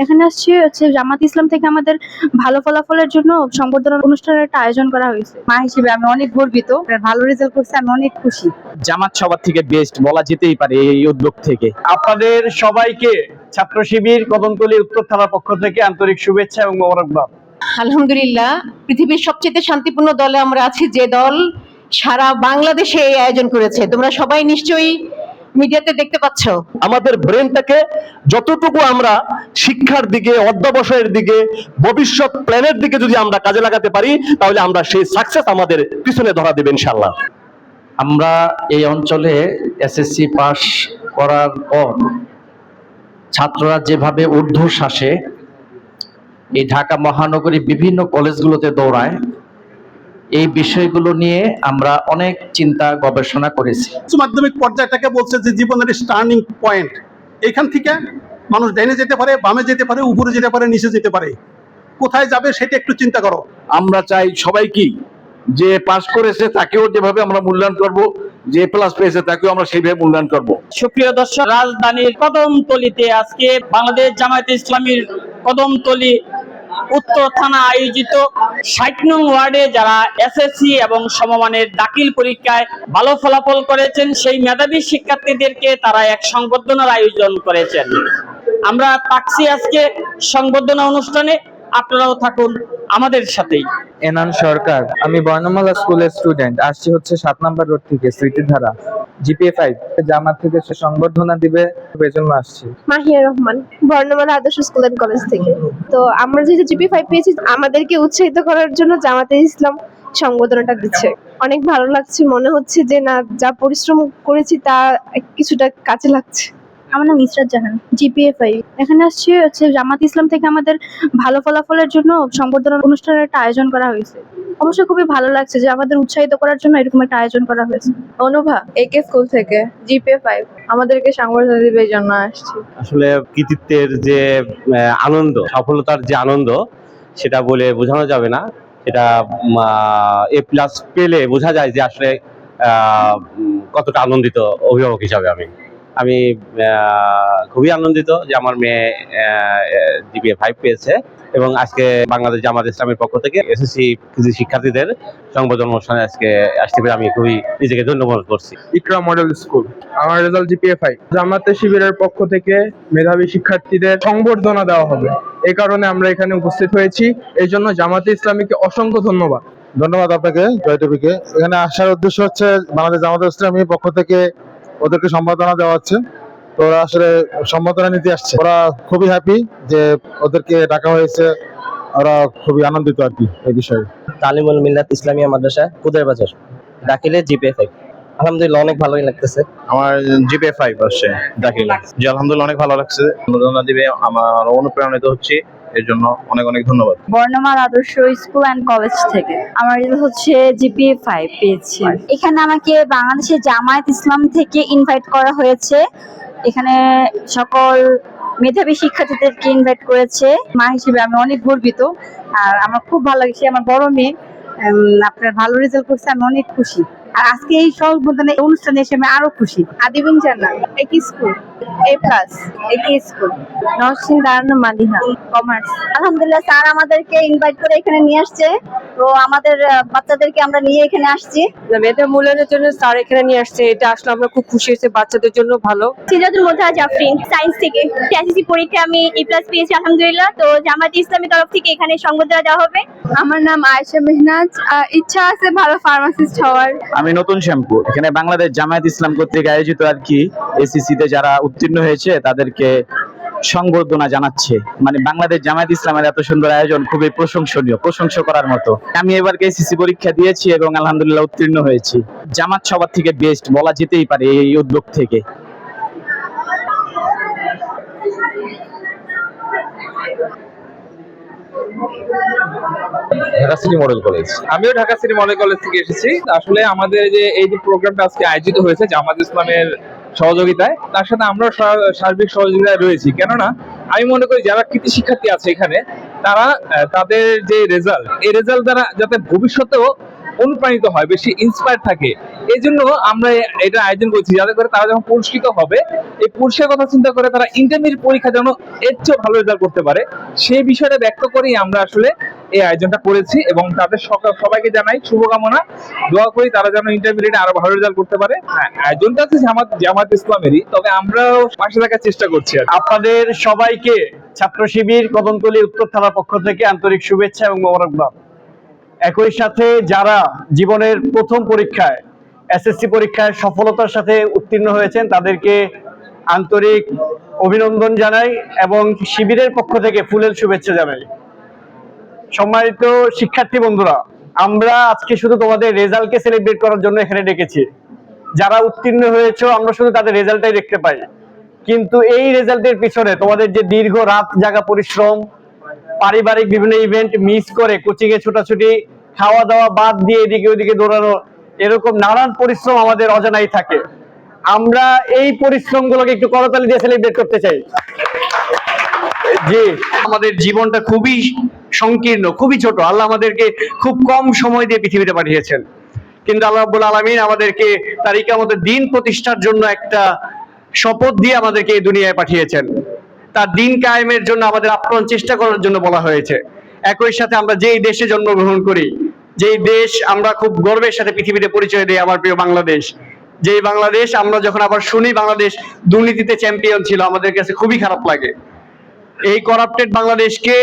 এখানে আসছি হচ্ছে জামাত ইসলাম থেকে আমাদের ভালো ফলাফলের জন্য সংবর্ধনা অনুষ্ঠানের একটা আয়োজন করা হয়েছে। মা হিসেবে আমি অনেক গর্বিত, ভালো রেজাল্ট করছে, আমি অনেক খুশি। জামাত সবার থেকে বেস্ট বলা যেতেই পারে এই উদ্যোগ থেকে। আপনাদের সবাইকে ছাত্র শিবির কদমতলী উত্তর থানার পক্ষ থেকে আন্তরিক শুভেচ্ছা এবং মোবারকবাদ। আলহামদুলিল্লাহ, পৃথিবীর সবচেয়ে শান্তিপূর্ণ দলে আমরা আছি, যে দল সারা বাংলাদেশে এই আয়োজন করেছে। তোমরা সবাই নিশ্চয়ই মিডিয়াতে দেখতে পাচ্ছ। আমাদের ব্রেনটাকে যতটুকু আমরা শিক্ষার দিকে, অধ্যবসায়ের দিকে, ভবিষ্যৎ প্ল্যানের দিকে যদি আমরা কাজে লাগাতে পারি, তাহলে আমরা সেই সাকসেস আমাদের পিছনে ধরা দেবে ইনশাআল্লাহ। আমরা এই অঞ্চলে এসএসসি পাস করার পর ছাত্ররা যেভাবে ঊর্ধ্বশ্বাসে এই ঢাকা মহানগরী বিভিন্ন কলেজগুলোতে দৌড়ায়, এই বিষয়গুলো নিয়ে আমরা অনেক চিন্তা গবেষণা করেছি। উচ্চ মাধ্যমিক পর্যায়টাকে বলছে যে জীবনের টার্নিং পয়েন্ট। এখান থেকে মানুষ ডাইনে যেতে পারে, বামে যেতে পারে, উপরে যেতে পারে, নিচে যেতে পারে। কোথায় যাবে সেটা একটু চিন্তা করো। আমরা চাই সবাই কি যে পাস করেছে তাকেও যেভাবে আমরা মূল্যায়ন করব, যে প্লাস পেয়েছে তাকেও আমরা সেইভাবে মূল্যায়ন করব। সুপ্রিয় দর্শক, রাজধানীর কদমতলীতে আজকে বাংলাদেশ জামায়াতে ইসলামীর কদমতলী উত্তর থানা আয়োজিত ৬০ নং ওয়ার্ডে যারা এসএসসি এবং সমমানের দাখিল পরীক্ষায় ভালো ফলাফল করেছেন সেই মেধাবী শিক্ষার্থীদেরকে তারা এক সংবর্ধনার আয়োজন করেছেন। আমরা থাকছি আজকে সংবর্ধনা অনুষ্ঠানে, আপনারাও থাকুন আমাদের সাথেই। এনান সরকার, আমি বর্ণমালা স্কুলের স্টুডেন্ট, আসছি হচ্ছে ৭ নম্বর রোড থেকে, স্মৃতিধারা, জিপিএ 5। জামাত থেকে সে সংবর্ধনা দিবে, এজন্য আসছি। মাহিয়া রহমান, বর্ণমালা আদর্শ স্কুল এন্ড কলেজ থেকে। তো আমরা যেহেতু জিপিএ 5 পেয়েছি, আমাদেরকে উৎসাহিত করার জন্য জামাতে ইসলাম সংবর্ধনাটা দিচ্ছে। অনেক ভালো লাগছে, মনে হচ্ছে যে না, যা পরিশ্রম করেছি তা কিছুটা কাজে লাগছে। আমার নাম ইসরাত জাহান, জিপিএ 5। এখানে আসছি হচ্ছে জামাত ইসলাম থেকে আমাদের ভালো ফলাফলের জন্য সংবর্ধনা অনুষ্ঠানের একটা আয়োজন করা হয়েছে। অবশ্যই খুবই ভালো লাগছে যে আমাদের উৎসাহিত করার জন্য এরকম একটা আয়োজন করা হয়েছে। অনুভা, একে স্কুল থেকে, জিপিএ 5। আমাদেরকে সংবর্ধনা দিবে এই জন্য আসছি। আসলে কৃতিত্বের যে আনন্দ, সফলতার যে আনন্দ, সেটা বলে বোঝানো যাবে না। এটা এ প্লাস পেলে বোঝা যায় যে আসলে কতটা আনন্দিত অভিভাবক হিসাবে আমি খুবই আনন্দিত যে আমার মেয়ে জিপিএ 5 পেয়েছে এবং আজকে বাংলাদেশ জামাত ইসলামের পক্ষ থেকে এসএসসি শিক্ষার্থীদের সংবর্ধনা অনুষ্ঠানে আজকে আসতে পেরে আমি খুবই নিজেকে ধন্য মনে করছি। ইকরা মডেল স্কুল, আমার রেজাল্ট জিপিএ 5। জামাতে শিবিরের পক্ষ থেকে মেধাবী শিক্ষার্থীদের সংবর্ধনা দেওয়া হবে, এই কারণে আমরা এখানে উপস্থিত হয়েছি। এই জন্য জামাতে ইসলামীকে অসংখ্য ধন্যবাদ। ধন্যবাদ আপনাকে, জয় টিভিকে। এখানে আসার উদ্দেশ্য হচ্ছে বাংলাদেশ জামাত ইসলামীর পক্ষ থেকে ওদেরকে সম্বর্ধনা দেওয়া হচ্ছে। তো ওরা আসলে সম্বর্ধনা নিতে আসছে, ওরা খুবই হ্যাপি যে ওদেরকে ডাকা হয়েছে, ওরা খুবই আনন্দিত আর কি এই বিষয়ে। তালিমুল মিল্লাত ইসলামিয়া মাদ্রাসা, কুদের বাজার, দাখিলে জিপিএ 5। আলহামদুলিল্লাহ অনেক ভালোই লাগতেছে। আমার জিপিএ 5 আসছে দাখিল, জি আলহামদুলিল্লাহ অনেক ভালো লাগছে। সম্বর্ধনা দিবে, আমার অনুপ্রাণিত হচ্ছি, এর জন্য অনেক অনেক ধন্যবাদ। বর্ণমালা আদর্শ স্কুল এন্ড কলেজ থেকে আমার রেজাল্ট হচ্ছে জিপিএ 5 পেয়েছি। এখানে আমাকে বাংলাদেশের জামায়াত ইসলাম থেকে ইনভাইট করা হয়েছে। এখানে সকল মেধাবী শিক্ষার্থীদেরকে ইনভাইট করেছে। মা হিসেবে আমি অনেক গর্বিত, আর আমার খুব ভালো লাগছে। আমার বড় মেয়ে আপনার ভালো রেজাল্ট করছে, আমি অনেক খুশি। আর আজকে এই সংবর্ধনা অনুষ্ঠানে এসে আমি আরো খুশি। আদিবিন জান্নাত, একই স্কুল, এ প্লাস, একই স্কুল, নরসিং দারানো মাদিনা, কমার্স। আলহামদুলিল্লাহ, স্যার আমাদেরকে ইনভাইট করে এখানে নিয়ে আসছে। তো আমাদের বাচ্চাদেরকে আমরা নিয়ে এখানে আসছি। মেধা মূল্যায়নের জন্য স্যার এখানে নিয়ে আসছে, এটা আসলে আমরা খুব খুশি হয়েছে, বাচ্চাদের জন্য ভালো। সিরাজুল মোতা জাফরিন, সায়েন্স থেকে। এসএসসি পরীক্ষায় আমি এ প্লাস পেয়েছি আলহামদুলিল্লাহ। তো জামাত ইসলামের তরফ থেকে এখানে সংবর্ধনা দেওয়া হবে। আমার নাম আয়েশা মেহনাজ, ইচ্ছা আছে ভালো ফার্মাসিস্ট হওয়ার। আমি নতুন শ্যামপুর, এখানে বাংলাদেশ জামায়াত ইসলাম কর্তৃক আয়োজিত আর কি এসএসসি তে যারা উত্তীর্ণ হয়েছে তাদেরকে সংবর্ধনা জানাচ্ছে। মানে বাংলাদেশ জামায়াত ইসলামের এত সুন্দর আয়োজন খুবই প্রশংসনীয়, প্রশংসা করার মতো। আমি এবার এসএসসি পরীক্ষা দিয়েছি এবং আলহামদুলিল্লাহ উত্তীর্ণ হয়েছি। জামাত সবার থেকে বেস্ট বলা যেতেই পারে এই উদ্যোগ থেকে। ঢাকা সিটি মডেল কলেজ, আমিও ঢাকা সিটি মডেল কলেজ থেকে এসেছি। আসলে আমাদের এই যে প্রোগ্রামটা আজকে আয়োজিত হয়েছে জামাত ইসলামের সহযোগিতায়, তার সাথে আমরা সার্বিক সহযোগিতায় রয়েছি। কেননা আমি মনে করি যারা কৃতি শিক্ষার্থী আছে এখানে, তারা তাদের যে রেজাল্ট, এই রেজাল্ট দ্বারা যাতে ভবিষ্যতেও অনুপ্রাণিত হয়, বেশি ইন্সপায়ার থাকে, এই জন্য আমরা এটা আয়োজন করছি, যাতে করে তারা যখন পুরস্কৃত হবে এই পুরস্কারের কথা চিন্তা করে তারা ইন্টারমিডিয়েট পরীক্ষা যেন এর চেয়ে ভালো রেজাল্ট করতে পারে, সেই বিষয়টা ব্যক্ত করেই আমরা আসলে এই আয়োজনটা করেছি। এবং তাদের সবাইকে জানাই শুভকামনা, দোয়া করি তারা যেন ইন্টারমিডিয়েটে আরো ভালো রেজাল্ট করতে পারে। হ্যাঁ, আয়োজনটা হচ্ছে জামাত ইসলামেরই, তবে আমরাও পাশে থাকার চেষ্টা করছি। আপনাদের সবাইকে ছাত্র শিবির কদমতলী উত্তর থানার পক্ষ থেকে আন্তরিক শুভেচ্ছা এবং মোবারকবাদ। একই সাথে যারা জীবনের প্রথম পরীক্ষায় এসএসসি পরীক্ষায় সফলতার সাথে উত্তীর্ণ হয়েছেন তাদেরকে আন্তরিক অভিনন্দন জানাই এবং শিবিরের পক্ষ থেকে ফুলেল শুভেচ্ছা জানাই। সম্মানিত শিক্ষার্থী বন্ধুরা, আমরা আজকে শুধু তোমাদের রেজাল্টকে সেলিব্রেট করার জন্য এখানে ডেকেছি। যারা উত্তীর্ণ হয়েছে আমরা শুধু তাদের রেজাল্টটাই দেখতে পাই, কিন্তু এই রেজাল্টের পিছনে তোমাদের যে দীর্ঘ রাত জাগা পরিশ্রম, পারিবারিক বিভিন্ন ইভেন্ট মিস করে কোচিং এ ছোটাছুটি, খাওয়া দাওয়া বাদ দিয়ে এদিকে ওদিকে দৌড়ানো, এরকম নানান পরিশ্রম আমাদের অজানাই থাকে। আমরা এই পরিশ্রমগুলোকে একটু করতালি দিয়ে সেলিব্রেট করতে চাই। জি, আমাদের জীবনটা খুবই সংকীর্ণ, খুবই ছোট। আল্লাহ আমাদেরকে খুব কম সময় দিয়ে পৃথিবীতে পাঠিয়েছেন, কিন্তু আল্লাহ রাব্বুল আলামিন আমাদেরকে তার ইকামতের দিন প্রতিষ্ঠার জন্য একটা শপথ দিয়ে আমাদেরকে এই দুনিয়ায় পাঠিয়েছেন। তার দিন কায়েমের জন্য আমাদের আপ্রাণ চেষ্টা করার জন্য বলা হয়েছে। একই সাথে আমরা যেই দেশে জন্মগ্রহণ করি, যেই দেশ আমরা খুব গর্বের সাথে পৃথিবীতে পরিচয় দিই, আমার প্রিয় বাংলাদেশ, যেই বাংলাদেশ আমরা যখন আবার শুনি বাংলাদেশ দুর্নীতিতে চ্যাম্পিয়ন ছিল, আমাদের কাছে খুবই খারাপ লাগে। এই করাপ্টেড বাংলাদেশকে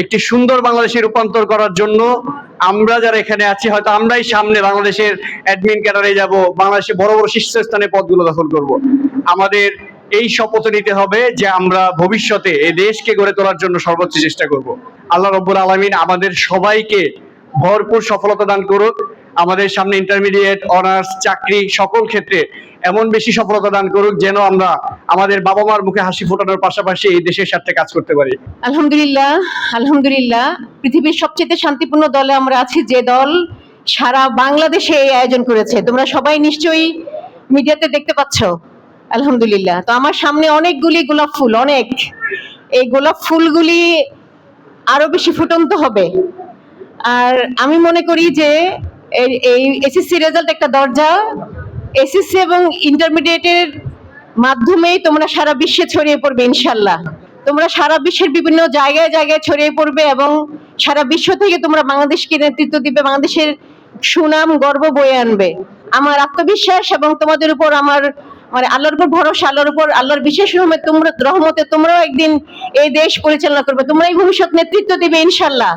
একটি সুন্দর বাংলাদেশে রূপান্তর করার জন্য আমরা যারা এখানে আছি, হয়তো আমরাই সামনে বাংলাদেশের অ্যাডমিন ক্যাডারে যাব, বাংলাদেশে বড় বড় শীর্ষস্থানে পদগুলো দখল করব। আমাদের এই শপথ নিতে হবে যে আমরা ভবিষ্যতে এই দেশকে গড়ে তোলার জন্য সর্বোচ্চ চেষ্টা করব। আল্লাহ রাব্বুল আলামিন আমাদের সবাইকে ভরপুর সফলতা দান করুক। আমাদের সামনে ইন্টারমিডিয়েট, অনার্স, চাকরি সকল ক্ষেত্রে এমন বেশি সফলতা দান করুক যেন আমরা আমাদের বাবা মার মুখে হাসি ফোটানোর পাশাপাশি এই দেশের স্বার্থে কাজ করতে পারি। আলহামদুলিল্লাহ, আলহামদুলিল্লাহ, পৃথিবীর সবচেয়ে শান্তিপূর্ণ দলে আমরা আছি, যে দল সারা বাংলাদেশে এই আয়োজন করেছে। তোমরা সবাই নিশ্চয়ই মিডিয়াতে দেখতে পাচ্ছ। আলহামদুলিল্লাহ। তো আমার সামনে অনেকগুলি গোলাপ ফুল, অনেক, এই গোলাপ ফুলগুলি আরো বেশি ফুটন্ত হবে। আর আমি মনে করি যে এই এসএসসি রেজাল্ট একটা দরজা। এসএসসি এবং ইন্টারমিডিয়েটের মাধ্যমেই তোমরা সারা বিশ্বে ছড়িয়ে পড়বে ইনশাল্লাহ। তোমরা সারা বিশ্বের বিভিন্ন জায়গায় জায়গায় ছড়িয়ে পড়বে এবং সারা বিশ্ব থেকে তোমরা বাংলাদেশকে নেতৃত্ব দিবে, বাংলাদেশের সুনাম গর্ব বয়ে আনবে। আমার আত্মবিশ্বাস এবং তোমাদের উপর আমার আল্লাহর উপর ভরসা, আল্লাহর বিশেষ রহমতে তোমরাও একদিন এই দেশ পরিচালনা করবে, তোমরাই ভবিষ্যৎ নেতৃত্ব দিবে ইনশাল্লাহ।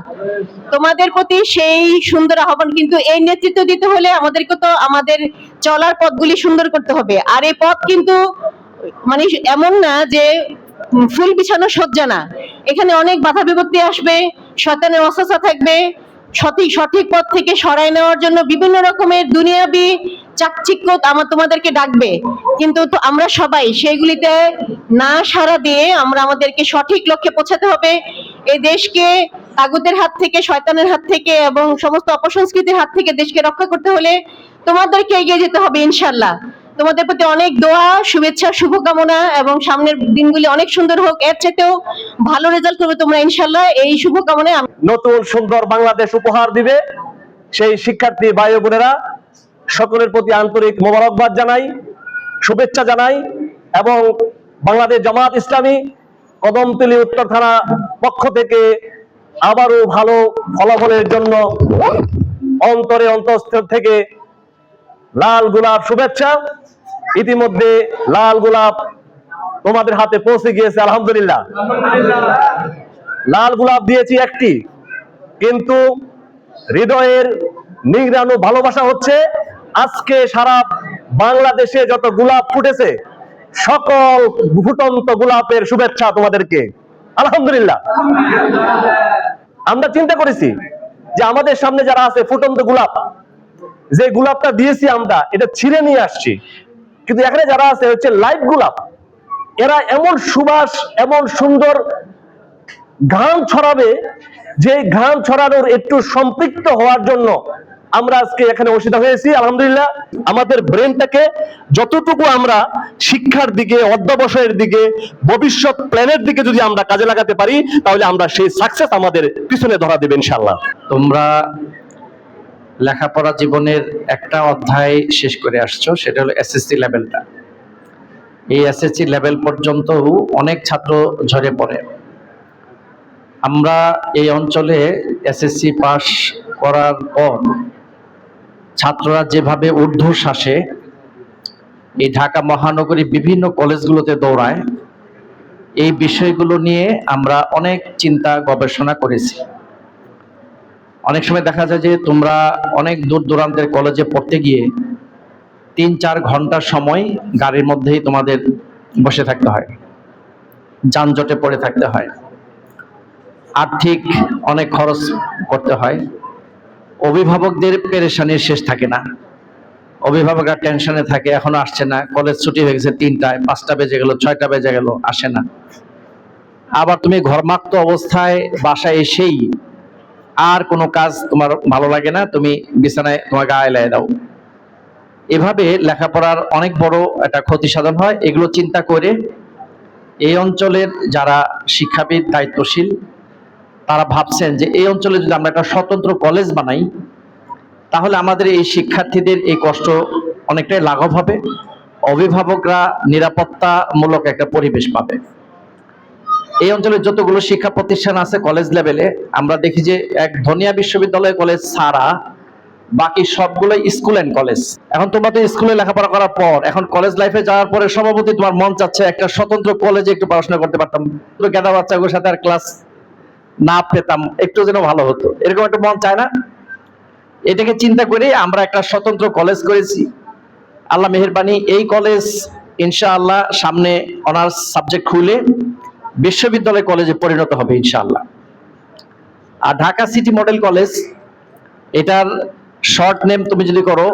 তোমাদের প্রতি সেই সুন্দর আহ্বান। কিন্তু এই নেতৃত্ব দিতে হলে আমাদেরকে তো আমাদের চলার পথগুলি সুন্দর করতে হবে। আর এই পথ কিন্তু এমন না যে ফুল বিছানো সজ্জা না, এখানে অনেক বাধা বিপত্তি আসবে, শয়তানের ওয়াসওয়াসা থাকবে, সঠিক পথ থেকে সরায় নেওয়ার জন্য বিভিন্ন রকমের দুনিয়াবি চাকচিক্য তোমাদেরকে ডাকবে। কিন্তু তো আমরা সবাই সেইগুলিতে না সাড়া দিয়ে আমরা আমাদেরকে সঠিক লক্ষ্যে পৌঁছাতে হবে। এই দেশকে তাগুতের হাত থেকে, শয়তানের হাত থেকে এবং সমস্ত অপসংস্কৃতির হাত থেকে দেশকে রক্ষা করতে হলে তোমাদেরকে এগিয়ে যেতে হবে ইনশাল্লাহ। তোমাদের প্রতি অনেক দোয়া, শুভেচ্ছা, শুভকামনা এবং সামনের দিনগুলি অনেক সুন্দর হোক, এর চাইতেও ভালো রেজাল্ট করবে তোমরা ইনশাল্লাহ। এই শুভকামনায় নতুন সুন্দর বাংলাদেশ উপহার দিবে সেই শিক্ষার্থী ভাই ও বোনেরা সকলের প্রতি আন্তরিক মোবারকবাদ জানাই, শুভেচ্ছা জানাই এবং বাংলাদেশ জামাত ইসলামী কদমতলী উত্তর থানা পক্ষ থেকে আবারও ভালো ফলাফলের জন্য অন্তঃস্থল থেকে লাল গোলাপ শুভেচ্ছা। ইতিমধ্যে লাল গোলাপ তোমাদের হাতে পৌঁছে গিয়েছে, আলহামদুলিল্লাহ। লাল গোলাপ দিয়েছি একটি, কিন্তু হৃদয়ের নিংড়ানো ভালোবাসা হচ্ছে আজকে সারা বাংলাদেশে যত গোলাপ ফুটেছে সকল ফুটন্ত গোলাপের শুভেচ্ছা তোমাদেরকে, আলহামদুলিল্লাহ। আমরা চিন্তা করেছি যে আমাদের সামনে যারা আছে ফুটন্ত গোলাপ, যে গোলাপটা দিয়েছি আমরা এটা ছিঁড়ে নিয়ে আসছি, কিন্তু এখানে যারা আছে হচ্ছে লাইভ গোলাপ। এরা এমন সুবাস, এমন সুন্দর ঘ্রাণ ছড়াবে, যে ঘ্রাণ ছড়ানোর একটু সম্পৃক্ত হওয়ার জন্য আমরা আজকে এখানে বসিত হয়েছি, আলহামদুলিল্লাহ। আমাদের ব্রেনটাকে যতটুকু আমরা শিক্ষার দিকে, অধ্যবসায়ের দিকে, ভবিষ্যৎ প্ল্যানের দিকে যদি আমরা কাজে লাগাতে পারি তাহলে আমরা সেই সাকসেস আমাদের পিছনে ধরা দেবে ইনশাআল্লাহ। তোমরা লেখাপড়া জীবনের একটা অধ্যায় শেষ করে আসছো, সেটা হলো এসএসসি লেভেলটা। এই এসএসসি লেভেল পর্যন্ত অনেক ছাত্র ঝরে পড়ে। আমরা এই অঞ্চলে এসএসসি পাস করার পর ছাত্ররা যেভাবে ঊর্ধ্বশ্বাসে এই ঢাকা মহানগরী বিভিন্ন কলেজগুলোতে দৌড়ায়, এই বিষয়গুলো নিয়ে আমরা অনেক চিন্তা গবেষণা করেছি। অনেক সময় দেখা যায় যে তোমরা অনেক দূর দূরান্তের কলেজে পড়তে গিয়ে 3-4 ঘন্টা সময় গাড়ির মধ্যেই তোমাদের বসে থাকতে হয়, যানজটে পড়ে থাকতে হয়, আর্থিক অনেক খরচ করতে হয়। অভিভাবকদের পেরেশানির শেষ থাকে না, অভিভাবকরা টেনশনে থাকে, এখনো আসছে না, কলেজ ছুটি হয়ে গেছে 3টায়, 5টা বেজে গেল, 6টা বেজে গেল, আসে না। আবার তুমি ঘর্মাক্ত অবস্থায় বাসায় এসেই আর কোনো কাজ তোমার ভালো লাগে না, তুমি বিছানায় তোমার গায়ে লাই দাও। এভাবে লেখাপড়ার অনেক বড় একটা ক্ষতি সাধন হয়। এগুলো চিন্তা করে এই অঞ্চলের যারা শিক্ষাবিদ দায়িত্বশীল তারা ভাবছেন যে এই অঞ্চলে যদি আমরা একটা স্বতন্ত্র কলেজ বানাই, তাহলে আমাদের এই শিক্ষার্থীদের এই কষ্ট অনেকটাই লাঘব হবে, অভিভাবকরা নিরাপত্তামূলক একটা পরিবেশ পাবে। এই অঞ্চলের যতগুলো শিক্ষা প্রতিষ্ঠান আছে কলেজ লেভেলে, আমরা দেখি যে এক ধনিয়া বিশ্ববিদ্যালয় কলেজ ছাড়া বাকি সবগুলোই স্কুল অ্যান্ড কলেজ। এখন তোমরা তো স্কুলে লেখাপড়া করার পর এখন কলেজ লাইফে যাওয়ার পরে স্বভাবতই তোমার মন চাচ্ছে একটা স্বতন্ত্র কলেজে একটু পড়াশোনা করতে পারতাম, গেদা বাচ্চাগুলোর সাথে আর ক্লাস না পেতাম, একটু যেন ভালো হতো, এরকম একটা মন চায় না? এটাকে চিন্তা করে আমরা একটা স্বতন্ত্র কলেজ করেছি। আল্লাহ মেহেরবানি, এই কলেজ ইনশাআল্লাহ সামনে অনার্স সাবজেক্ট খুলে বিশ্ববিদ্যালয় কলেজে পরিণত হবে ইনশাআল্লাহ। আর ঢাকা সিটি মডেল কলেজ, এটার শর্ট নেম তুমি যদি করো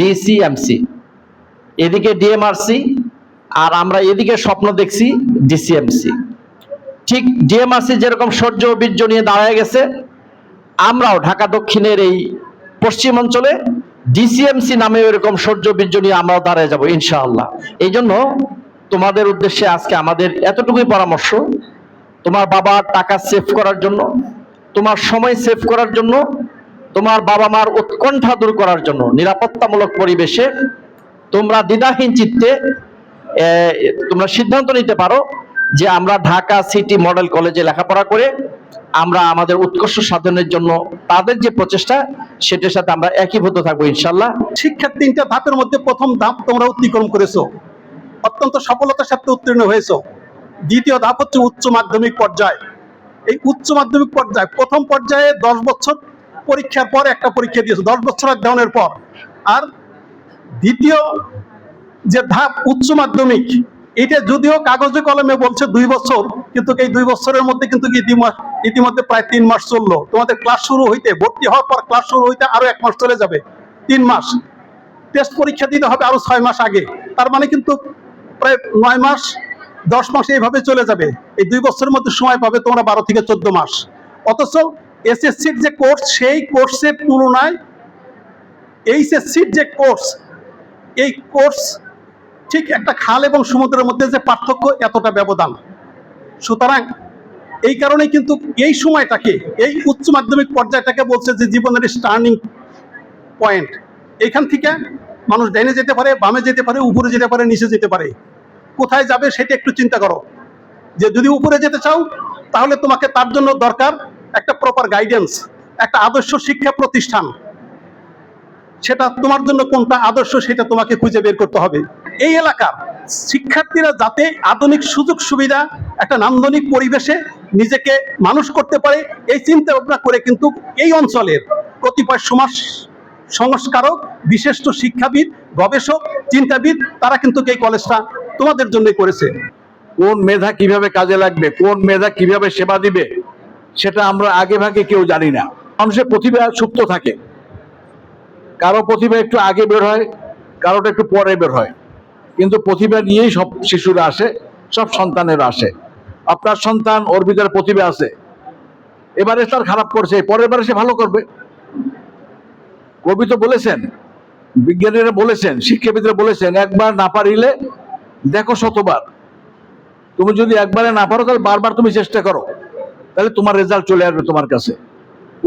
ডিসিএমসি, এদিকে ডিএমআরসি, আর আমরা এদিকে স্বপ্ন দেখছি ডিসিএমসি। ঠিক ডিএমআরসি যেরকম শৌর্য বীর্য নিয়ে দাঁড়ায় গেছে, আমরাও ঢাকা দক্ষিণের এই পশ্চিম অঞ্চলে ডিসিএমসি নামে এরকম শৌর্য বীর্য নিয়ে আমরাও দাঁড়ায় যাব ইনশাআল্লাহ। এই জন্য তোমাদের উদ্দেশ্যে আজকে আমাদের এতটুকুই পরামর্শ, তোমার বাবার টাকা সেভ করার জন্য, তোমার সময় সেভ করার জন্য, তোমার বাবা মার উৎকণ্ঠা দূর করার জন্য নিরাপত্তামূলক পরিবেশে তোমরা দ্বিধাহীন চিত্তে তোমরা সিদ্ধান্ত নিতে পারো যে আমরা ঢাকা সিটি মডেল কলেজে লেখাপড়া করে আমরা আমাদের উৎকর্ষ সাধনের জন্য তাদের যে প্রচেষ্টা সেটার সাথে আমরা একীভূত থাকবো ইনশাল্লাহ। শিক্ষার 3টা ধাপের মধ্যে প্রথম ধাপ তোমরা অতিক্রম করেছো, অত্যন্ত সফলতার সাথে উত্তীর্ণ হয়েছো। দ্বিতীয় ধাপ হচ্ছে উচ্চ মাধ্যমিক পর্যায়। এই উচ্চ মাধ্যমিক পর্যায়ে প্রথম পর্যায়ে 10 বছর পরীক্ষার পর একটা পরীক্ষা দিয়েছো, 10 বছর অধ্যয়নের পর। আর দ্বিতীয় যে ধাপ উচ্চ মাধ্যমিক, এটা যদিও কাগজে কলমে বলছে 2 বছর, কিন্তু এই 2 বছরের মধ্যে কিন্তু ইতিমধ্যে প্রায় 3 মাস চললো। তোমাদের ক্লাস শুরু হইতে, ভর্তি হওয়ার পর ক্লাস শুরু হইতে আরো 1 মাস চলে যাবে, 3 মাস। টেস্ট পরীক্ষা দিতে হবে আরো 6 মাস আগে, তার মানে কিন্তু প্রায় 9 মাস 10 মাস এইভাবে চলে যাবে। এই 2 বছরের মধ্যে সময় পাবে তোমরা 12 থেকে 14 মাস। অথচ এসএসসির যে কোর্স, সেই কোর্সের তুলনায় এইচএসসির যে কোর্স, এই কোর্স ঠিক একটা খাল এবং সমুদ্রের মধ্যে যে পার্থক্য, এতটা ব্যবধান। সুতরাং এই কারণে কিন্তু এই সময়টাকে, এই উচ্চ মাধ্যমিক পর্যায়টাকে বলছে যে জীবনের টার্নিং পয়েন্ট। এখান থেকে মানুষ ডাইনে যেতে পারে, বামে যেতে পারে, উপরে যেতে পারে, নিচে যেতে পারে। কোথায় যাবে সেটা একটু চিন্তা করো। যে যদি উপরে যেতে চাও তাহলে তোমাকে তার জন্য দরকার একটা প্রপার গাইডেন্স, একটা আদর্শ শিক্ষা প্রতিষ্ঠান। সেটা তোমার জন্য কোনটা আদর্শ সেটা তোমাকে খুঁজে বের করতে হবে। এই এলাকার শিক্ষার্থীরা যাতে আধুনিক সুযোগ সুবিধা, একটা নান্দনিক পরিবেশে নিজেকে মানুষ করতে পারে, এই চিন্তা ভাবনা করে কিন্তু এই অঞ্চলের কতিপয় সমাজ সংস্কারক, বিশিষ্ট শিক্ষাবিদ, গবেষক, চিন্তাবিদ, তারা কিন্তু এই কলেজটা তোমাদের জন্যই করেছে। কোন মেধা কিভাবে কাজে লাগবে, কোন মেধা কিভাবে সেবা দিবে, সেটা আমরা আগে ভাগে কেউ জানি না। মানুষের প্রতিভা সুপ্ত থাকে, কারো প্রতিভা একটু আগে বের হয়, কারোটা একটু পরে বের হয়, কিন্তু প্রতিভা নিয়েই সব শিশুরা আসে, সব সন্তানেরা আসে। আপনার সন্তান, ওর ভিতরে প্রতিভা আছে, এবারে তার খারাপ করছে, পরের বারে সে ভালো করবে। কবি তো বলেছেন, বিজ্ঞানীরা বলেছেন, শিক্ষাবিদরা বলেছেন, একবার না পারিলে দেখো শতবার। তুমি যদি একবারে না পারো তাহলে বারবার তুমি চেষ্টা করো, তাহলে তোমার রেজাল্ট চলে আসবে তোমার কাছে।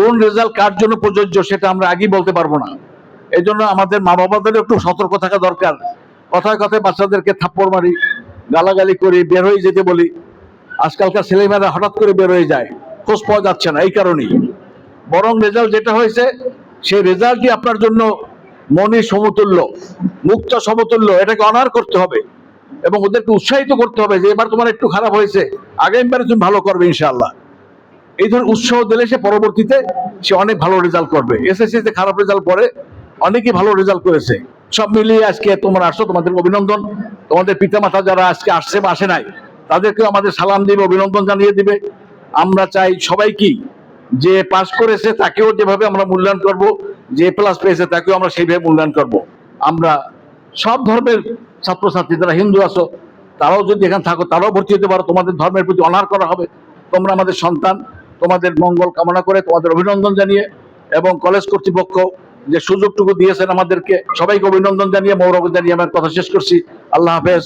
কোন রেজাল্ট কার জন্য প্রযোজ্য সেটা আমরা আগেই বলতে পারবো না। এই জন্য আমাদের মা বাবাদের একটু সতর্ক থাকা দরকার। কথায় কথায় বাচ্চাদেরকে থাপ্পড় মারি, গালাগালি করি, বের হয়ে যেতে বলি। আজকালকার ছেলেমেয়েরা হঠাৎ করে বের হয়ে যায়, খোঁজ পাওয়া যাচ্ছে না। এই কারণেই বরং রেজাল্ট যেটা হয়েছে সেই রেজাল্টই আপনার জন্য মনি সমতুল্য, মুক্ত সমতুল্য। এটাকে অনার করতে হবে এবং ওদেরকে উৎসাহিত করতে হবে যে এবার তোমার একটু খারাপ হয়েছে, আগামীবারে তুমি ভালো করবে ইনশাআল্লাহ। এই ধরনের উৎসাহ দিলে সে পরবর্তীতে সে অনেক ভালো রেজাল্ট করবে। এসএসসিতে খারাপ রেজাল্ট পরে অনেকেই ভালো রেজাল্ট করেছে। সব মিলিয়ে আজকে তোমরা আসো, তোমাদের অভিনন্দন। তোমাদের পিতামাতা যারা আজকে আসছে বা আসে নাই তাদেরকেও আমাদের সালাম দিবে, অভিনন্দন জানিয়ে দিবে। আমরা চাই সবাই কি যে পাস করেছে তাকেও যেভাবে আমরা মূল্যায়ন করব, যে প্লাস পেয়েছে তাকেও আমরা সেইভাবে মূল্যায়ন করব। আমরা সব ধর্মের ছাত্রছাত্রী, যারা হিন্দু আছো তারাও যদি এখানে থাকো তারাও ভর্তি হতে পারো, তোমাদের ধর্মের প্রতি অনার করা হবে। তোমরা আমাদের সন্তান, তোমাদের মঙ্গল কামনা করে তোমাদের অভিনন্দন জানিয়ে এবং কলেজ কর্তৃপক্ষ যে সুযোগটুকু দিয়েছেন আমাদেরকে, সবাইকে অভিনন্দন জানিয়ে মৌরব জানিয়ে আমার কথা শেষ করছি। আল্লাহ হাফেজ।